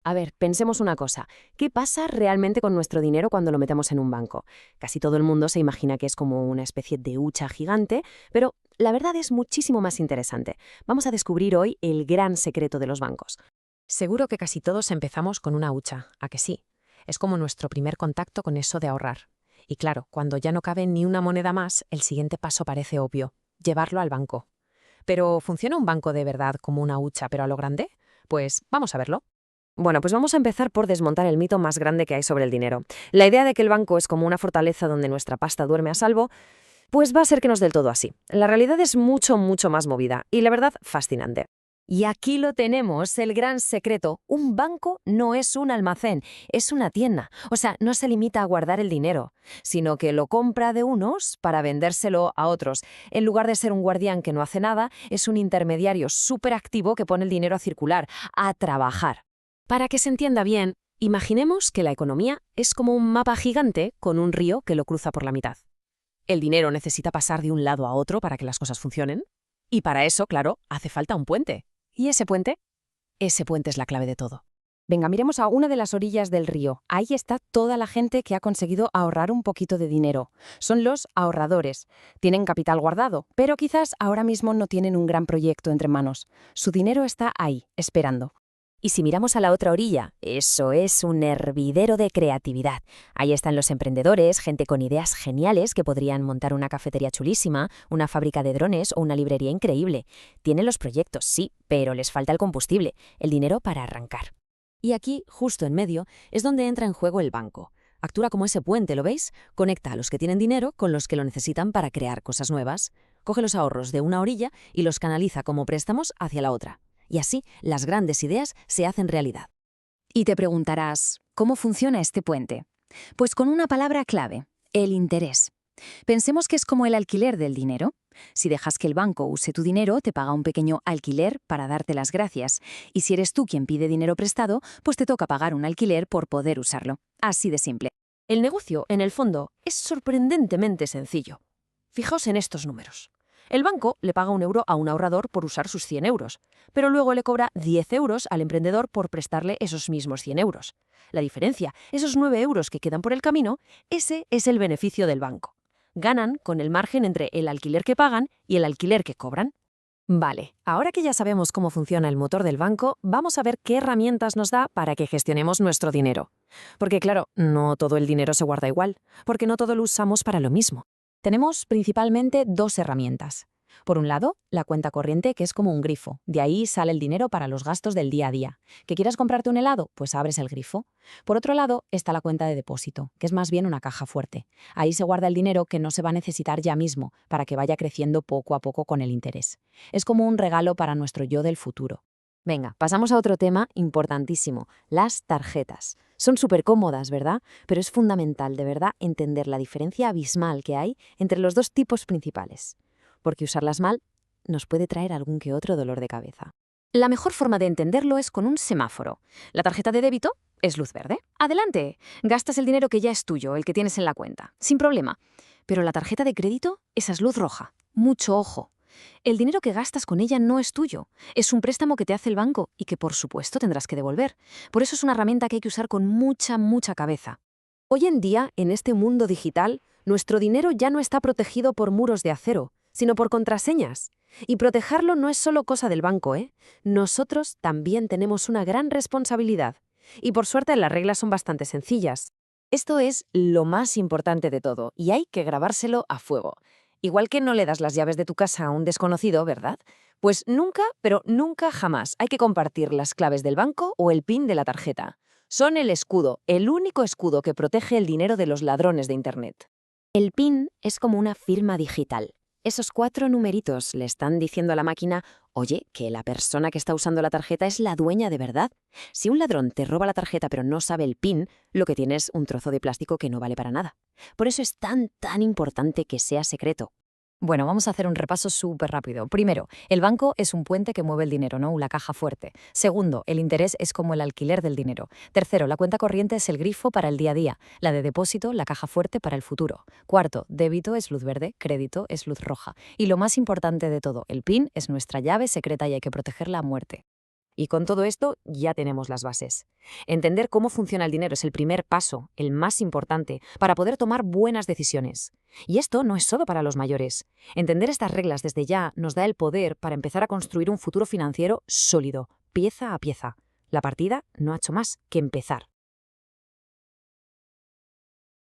A ver, pensemos una cosa. ¿Qué pasa realmente con nuestro dinero cuando lo metemos en un banco? Casi todo el mundo se imagina que es como una especie de hucha gigante, pero la verdad es muchísimo más interesante. Vamos a descubrir hoy el gran secreto de los bancos. Seguro que casi todos empezamos con una hucha, ¿a que sí? Es como nuestro primer contacto con eso de ahorrar. Y claro, cuando ya no cabe ni una moneda más, el siguiente paso parece obvio, llevarlo al banco. ¿Pero funciona un banco de verdad como una hucha, pero a lo grande? Pues vamos a verlo. Bueno, pues vamos a empezar por desmontar el mito más grande que hay sobre el dinero. La idea de que el banco es como una fortaleza donde nuestra pasta duerme a salvo, pues va a ser que no es del todo así. La realidad es mucho, mucho más movida y la verdad fascinante. Y aquí lo tenemos, el gran secreto. Un banco no es un almacén, es una tienda. O sea, no se limita a guardar el dinero, sino que lo compra de unos para vendérselo a otros. En lugar de ser un guardián que no hace nada, es un intermediario súper activo que pone el dinero a circular, a trabajar. Para que se entienda bien, imaginemos que la economía es como un mapa gigante con un río que lo cruza por la mitad. El dinero necesita pasar de un lado a otro para que las cosas funcionen. Y para eso, claro, hace falta un puente. ¿Y ese puente? Ese puente es la clave de todo. Venga, miremos a una de las orillas del río. Ahí está toda la gente que ha conseguido ahorrar un poquito de dinero. Son los ahorradores. Tienen capital guardado, pero quizás ahora mismo no tienen un gran proyecto entre manos. Su dinero está ahí, esperando. Y si miramos a la otra orilla, eso es un hervidero de creatividad. Ahí están los emprendedores, gente con ideas geniales que podrían montar una cafetería chulísima, una fábrica de drones o una librería increíble. Tienen los proyectos, sí, pero les falta el combustible, el dinero para arrancar. Y aquí, justo en medio, es donde entra en juego el banco. Actúa como ese puente, ¿lo veis? Conecta a los que tienen dinero con los que lo necesitan para crear cosas nuevas. Coge los ahorros de una orilla y los canaliza como préstamos hacia la otra. Y así, las grandes ideas se hacen realidad. Y te preguntarás, ¿cómo funciona este puente? Pues con una palabra clave, el interés. Pensemos que es como el alquiler del dinero. Si dejas que el banco use tu dinero, te paga un pequeño alquiler para darte las gracias. Y si eres tú quien pide dinero prestado, pues te toca pagar un alquiler por poder usarlo. Así de simple. El negocio, en el fondo, es sorprendentemente sencillo. Fijaos en estos números. El banco le paga 1 euro a un ahorrador por usar sus 100 euros, pero luego le cobra 10 euros al emprendedor por prestarle esos mismos 100 euros. La diferencia, esos 9 euros que quedan por el camino, ese es el beneficio del banco. Ganan con el margen entre el alquiler que pagan y el alquiler que cobran. Vale, ahora que ya sabemos cómo funciona el motor del banco, vamos a ver qué herramientas nos da para que gestionemos nuestro dinero. Porque claro, no todo el dinero se guarda igual, porque no todo lo usamos para lo mismo. Tenemos principalmente dos herramientas. Por un lado, la cuenta corriente, que es como un grifo. De ahí sale el dinero para los gastos del día a día. ¿Que quieras comprarte un helado? Pues abres el grifo. Por otro lado, está la cuenta de depósito, que es más bien una caja fuerte. Ahí se guarda el dinero que no se va a necesitar ya mismo, para que vaya creciendo poco a poco con el interés. Es como un regalo para nuestro yo del futuro. Venga, pasamos a otro tema importantísimo, las tarjetas. Son súper cómodas, ¿verdad? Pero es fundamental, de verdad, entender la diferencia abismal que hay entre los dos tipos principales. Porque usarlas mal nos puede traer algún que otro dolor de cabeza. La mejor forma de entenderlo es con un semáforo. La tarjeta de débito es luz verde. Adelante, gastas el dinero que ya es tuyo, el que tienes en la cuenta, sin problema. Pero la tarjeta de crédito, esa es luz roja. Mucho ojo. El dinero que gastas con ella no es tuyo. Es un préstamo que te hace el banco y que, por supuesto, tendrás que devolver. Por eso es una herramienta que hay que usar con mucha, mucha cabeza. Hoy en día, en este mundo digital, nuestro dinero ya no está protegido por muros de acero, sino por contraseñas. Y protegerlo no es solo cosa del banco, ¿eh? Nosotros también tenemos una gran responsabilidad. Y por suerte las reglas son bastante sencillas. Esto es lo más importante de todo, y hay que grabárselo a fuego. Igual que no le das las llaves de tu casa a un desconocido, ¿verdad? Pues nunca, pero nunca jamás hay que compartir las claves del banco o el PIN de la tarjeta. Son el escudo, el único escudo que protege el dinero de los ladrones de Internet. El PIN es como una firma digital. Esos 4 numeritos le están diciendo a la máquina, oye, que la persona que está usando la tarjeta es la dueña de verdad. Si un ladrón te roba la tarjeta pero no sabe el PIN, lo que tiene es un trozo de plástico que no vale para nada. Por eso es tan importante que sea secreto. Bueno, vamos a hacer un repaso súper rápido. Primero, el banco es un puente que mueve el dinero, ¿no? La caja fuerte. Segundo, el interés es como el alquiler del dinero. Tercero, la cuenta corriente es el grifo para el día a día. La de depósito, la caja fuerte para el futuro. Cuarto, débito es luz verde, crédito es luz roja. Y lo más importante de todo, el PIN es nuestra llave secreta y hay que protegerla a muerte. Y con todo esto ya tenemos las bases. Entender cómo funciona el dinero es el primer paso, el más importante, para poder tomar buenas decisiones. Y esto no es solo para los mayores. Entender estas reglas desde ya nos da el poder para empezar a construir un futuro financiero sólido, pieza a pieza. La partida no ha hecho más que empezar.